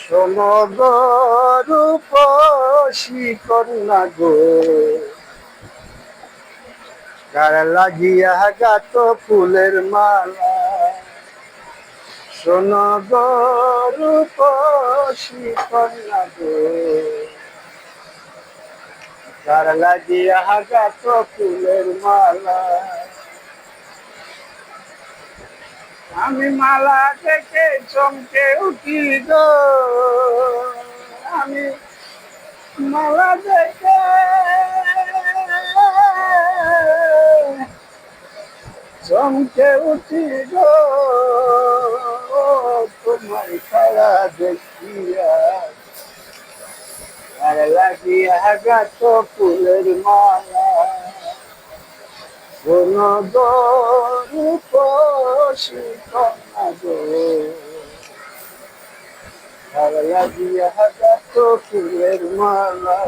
শোনো গো রূপসী কন্যা গো, কার লাগিয়া গাত ফুলের মালা। শোনো গো রূপসী কন্যা গো, কার লাগিয়া গাত ফুলের মালা। আমি মালা দেখে চমকে উঠি গো, আমি মালা দেখে চমকে উঠি গো, তোমার খেলা দেখিয়া আর লাগিয়া গাছ ফুলের মালা। শোনো গো রূপসী কন্যা গো, আর লাগিয়া গাছ ফুলের মালা।